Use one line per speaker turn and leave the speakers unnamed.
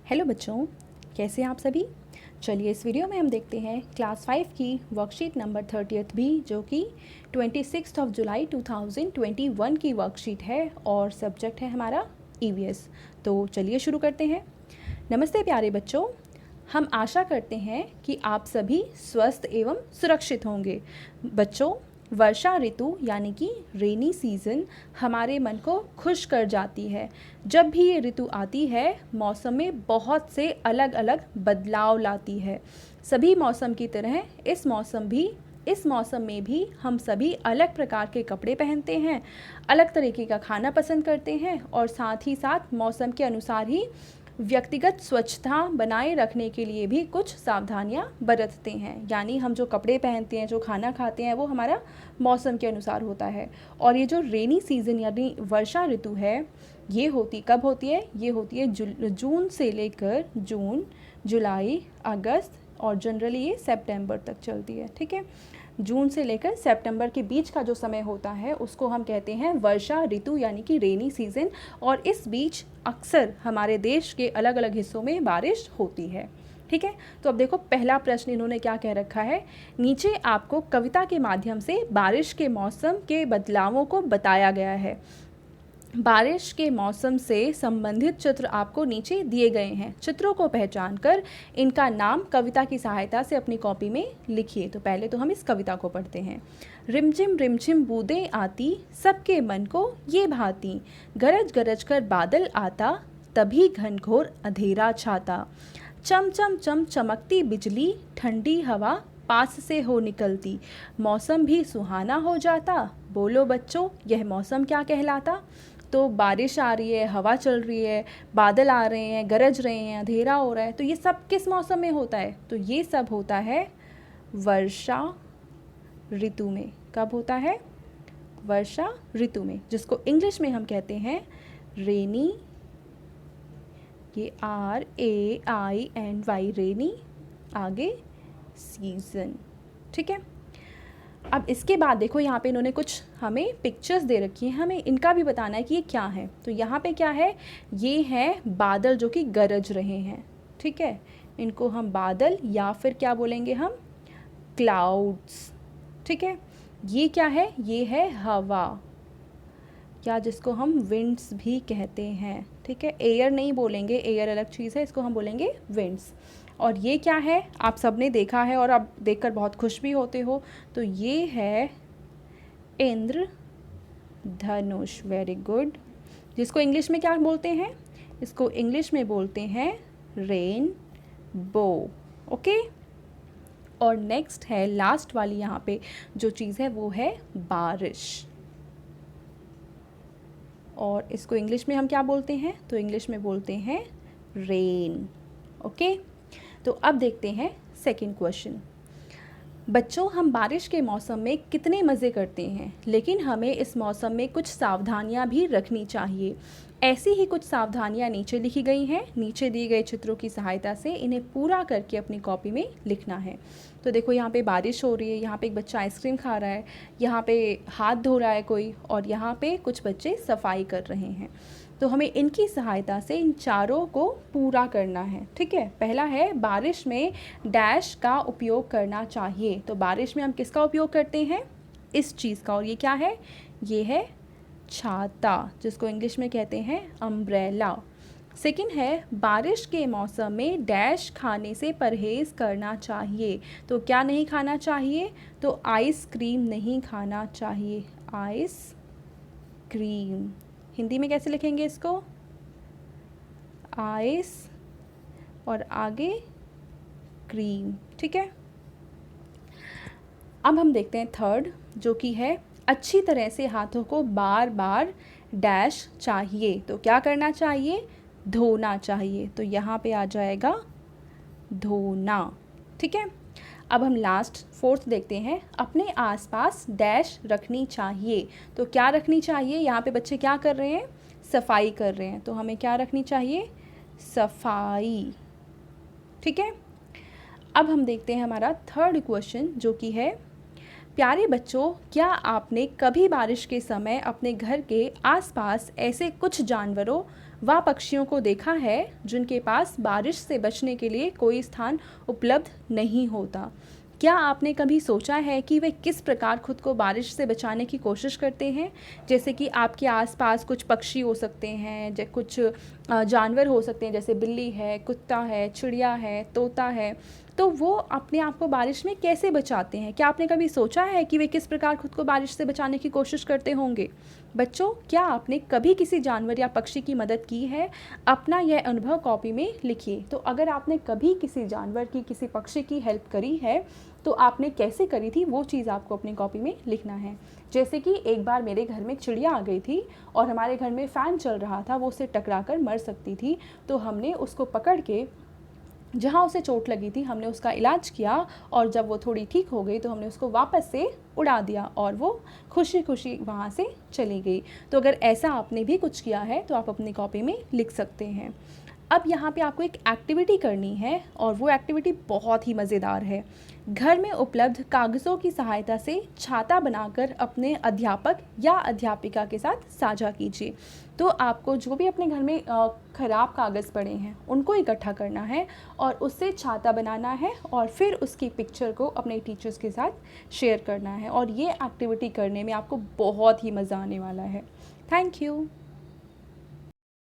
Hello बच्चों, कैसे हैं आप सभी। चलिए इस वीडियो में हम देखते हैं क्लास 5 की वर्कशीट नंबर 30 भी, जो कि 26 जुलाई 2021 की वर्कशीट है और सब्जेक्ट है हमारा ईवीएस। तो चलिए शुरू करते हैं। नमस्ते प्यारे बच्चों, हम आशा करते हैं कि आप सभी स्वस्थ एवं सुरक्षित होंगे। बच्चों, वर्षा ऋतु यानी कि रेनी सीज़न हमारे मन को खुश कर जाती है। जब भी ये ऋतु आती है, मौसम में बहुत से अलग अलग बदलाव लाती है। सभी मौसम की तरह इस मौसम में भी हम सभी अलग प्रकार के कपड़े पहनते हैं, अलग तरीके का खाना पसंद करते हैं और साथ ही साथ मौसम के अनुसार ही व्यक्तिगत स्वच्छता बनाए रखने के लिए भी कुछ सावधानियां बरतते हैं। यानी हम जो कपड़े पहनते हैं, जो खाना खाते हैं, वो हमारा मौसम के अनुसार होता है। और ये जो रेनी सीज़न यानी वर्षा ऋतु है, ये कब होती है? ये होती है जून से लेकर जुलाई, अगस्त और जनरली ये सितंबर तक चलती है। ठीक है, जून से लेकर सितंबर के बीच का जो समय होता है उसको हम कहते हैं वर्षा ऋतु यानी कि रेनी सीज़न। और इस बीच अक्सर हमारे देश के अलग अलग हिस्सों में बारिश होती है। ठीक है, तो अब देखो पहला प्रश्न इन्होंने क्या कह रखा है। नीचे आपको कविता के माध्यम से बारिश के मौसम के बदलावों को बताया गया है। बारिश के मौसम से संबंधित चित्र आपको नीचे दिए गए हैं। चित्रों को पहचानकर इनका नाम कविता की सहायता से अपनी कॉपी में लिखिए। तो पहले तो हम इस कविता को पढ़ते हैं। रिमझिम बूंदें आती, सबके मन को ये भाती, गरज गरज कर बादल आता, तभी घनघोर अंधेरा छाता। चम चम चम चमकती बिजली, ठंडी हवा पास से हो निकलती, मौसम भी सुहाना हो जाता। बोलो बच्चों, यह मौसम क्या कहलाता? तो बारिश आ रही है, हवा चल रही है, बादल आ रहे हैं, गरज रहे हैं, अंधेरा हो रहा है, तो ये सब किस मौसम में होता है? तो ये सब होता है वर्षा ऋतु में। कब होता है? वर्षा ऋतु में, जिसको इंग्लिश में हम कहते हैं रेनी, ये RAINY, रेनी, आगे सीजन। ठीक है, अब इसके बाद देखो यहाँ पे इन्होंने कुछ हमें पिक्चर्स दे रखी हैं, हमें इनका भी बताना है कि ये क्या है। तो यहाँ पे क्या है? ये है बादल जो कि गरज रहे हैं। ठीक है, इनको हम बादल या फिर क्या बोलेंगे हम? क्लाउड्स। ठीक है, ये क्या है? ये है हवा, या जिसको हम विंड्स भी कहते हैं। ठीक है, एयर नहीं बोलेंगे, एयर अलग चीज़ है, इसको हम बोलेंगे विंड्स। और ये क्या है? आप सबने देखा है और आप देखकर बहुत खुश भी होते हो। तो ये है इंद्रधनुष। Very good. जिसको इंग्लिश में क्या बोलते हैं? इसको इंग्लिश में बोलते हैं रेनबो। ओके, और नेक्स्ट है लास्ट वाली यहाँ पे जो चीज़ है वो है बारिश। और इसको इंग्लिश में हम क्या बोलते हैं? तो इंग्लिश में बोलते हैं रेन। ओके, तो अब देखते हैं सेकंड क्वेश्चन। बच्चों, हम बारिश के मौसम में कितने मज़े करते हैं, लेकिन हमें इस मौसम में कुछ सावधानियां भी रखनी चाहिए। ऐसी ही कुछ सावधानियां नीचे लिखी गई हैं। नीचे दिए गए चित्रों की सहायता से इन्हें पूरा करके अपनी कॉपी में लिखना है। तो देखो यहाँ पे बारिश हो रही है, यहाँ पे एक बच्चा आइसक्रीम खा रहा है, यहाँ पे हाथ धो रहा है कोई, और यहाँ पे कुछ बच्चे सफाई कर रहे हैं। तो हमें इनकी सहायता से इन चारों को पूरा करना है। ठीक है, पहला है बारिश में डैश का उपयोग करना चाहिए। तो बारिश में हम किसका उपयोग करते हैं? इस चीज़ का। और ये क्या है? ये है छाता, जिसको इंग्लिश में कहते हैं अम्ब्रेला। सेकंड है बारिश के मौसम में डैश खाने से परहेज़ करना चाहिए। तो क्या नहीं खाना चाहिए? तो आइसक्रीम नहीं खाना चाहिए। आइसक्रीम हिंदी में कैसे लिखेंगे इसको? आइस और आगे क्रीम। ठीक है, अब हम देखते हैं थर्ड, जो कि है अच्छी तरह से हाथों को बार बार डैश चाहिए। तो क्या करना चाहिए? धोना चाहिए। तो यहाँ पे आ जाएगा धोना। ठीक है, अब हम लास्ट फोर्थ देखते हैं। अपने आसपास डैश रखनी चाहिए। तो क्या रखनी चाहिए? यहाँ पे बच्चे क्या कर रहे हैं? सफाई कर रहे हैं। तो हमें क्या रखनी चाहिए? सफाई। ठीक है, अब हम देखते हैं हमारा थर्ड क्वेश्चन, जो कि है प्यारे बच्चों, क्या आपने कभी बारिश के समय अपने घर के आसपास ऐसे कुछ जानवरों वह पक्षियों को देखा है जिनके पास बारिश से बचने के लिए कोई स्थान उपलब्ध नहीं होता। क्या आपने कभी सोचा है कि वे किस प्रकार खुद को बारिश से बचाने की कोशिश करते हैं? जैसे कि आपके आसपास कुछ पक्षी हो सकते हैं, कुछ जानवर हो सकते हैं, जैसे बिल्ली है, कुत्ता है, चिड़िया है, तोता है, तो वो अपने आप को बारिश में कैसे बचाते हैं? क्या आपने कभी सोचा है कि वे किस प्रकार खुद को बारिश से बचाने की कोशिश करते होंगे? बच्चों, क्या आपने कभी किसी जानवर या पक्षी की मदद की है? अपना यह अनुभव कॉपी में लिखिए। तो अगर आपने कभी किसी जानवर की, किसी पक्षी की हेल्प करी है, तो आपने कैसे करी थी, वो चीज़ आपको अपनी कॉपी में लिखना है। जैसे कि एक बार मेरे घर में चिड़िया आ गई थी और हमारे घर में फ़ैन चल रहा था, वो उससे टकरा कर मर सकती थी, तो हमने उसको पकड़ के, जहाँ उसे चोट लगी थी, हमने उसका इलाज किया और जब वो थोड़ी ठीक हो गई तो हमने उसको वापस से उड़ा दिया और वो खुशी खुशी वहाँ से चली गई। तो अगर ऐसा आपने भी कुछ किया है तो आप अपनी कॉपी में लिख सकते हैं। अब यहाँ पे आपको एक एक्टिविटी करनी है और वो एक्टिविटी बहुत ही मज़ेदार है। घर में उपलब्ध कागज़ों की सहायता से छाता बनाकर अपने अध्यापक या अध्यापिका के साथ साझा कीजिए। तो आपको जो भी अपने घर में ख़राब कागज़ पड़े हैं उनको इकट्ठा करना है और उससे छाता बनाना है और फिर उसकी पिक्चर को अपने टीचर्स के साथ शेयर करना है। और ये एक्टिविटी करने में आपको बहुत ही मज़ा आने वाला है। Thank you.